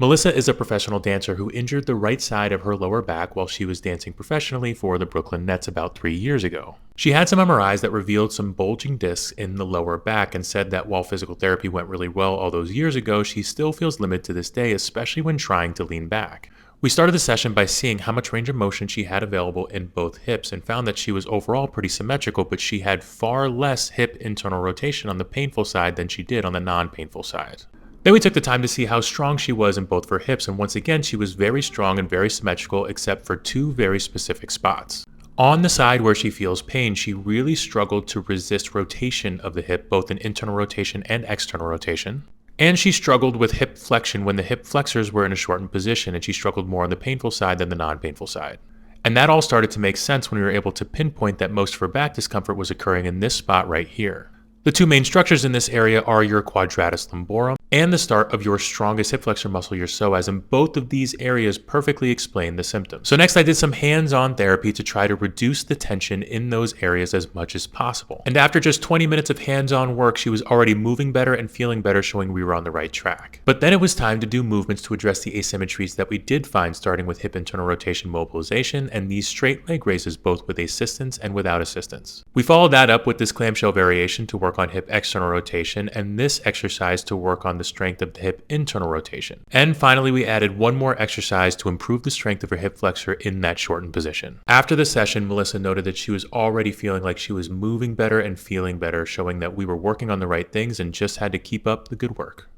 Melissa is a professional dancer who injured the right side of her lower back while she was dancing professionally for the Brooklyn Nets about 3 years ago. She had some MRIs that revealed some bulging discs in the lower back and said that while physical therapy went really well all those years ago, she still feels limited to this day, especially when trying to lean back. We started the session by seeing how much range of motion she had available in both hips and found that she was overall pretty symmetrical, but she had far less hip internal rotation on the painful side than she did on the non-painful side. Then we took the time to see how strong she was in both of her hips, and once again she was very strong and very symmetrical except for two very specific spots. On the side where she feels pain, she really struggled to resist rotation of the hip, both in internal rotation and external rotation. And she struggled with hip flexion when the hip flexors were in a shortened position, and she struggled more on the painful side than the non-painful side. And that all started to make sense when we were able to pinpoint that most of her back discomfort was occurring in this spot right here. The two main structures in this area are your quadratus lumborum and the start of your strongest hip flexor muscle, your psoas, and both of these areas perfectly explain the symptoms. So next I did some hands-on therapy to try to reduce the tension in those areas as much as possible. And after just 20 minutes of hands-on work, she was already moving better and feeling better, showing we were on the right track. But then it was time to do movements to address the asymmetries that we did find, starting with hip internal rotation mobilization and these straight leg raises, both with assistance and without assistance. We followed that up with this clamshell variation to work on hip external rotation, and this exercise to work on the strength of the hip internal rotation. And finally, we added one more exercise to improve the strength of her hip flexor in that shortened position. After the session, Melissa noted that she was already feeling like she was moving better and feeling better, showing that we were working on the right things and just had to keep up the good work.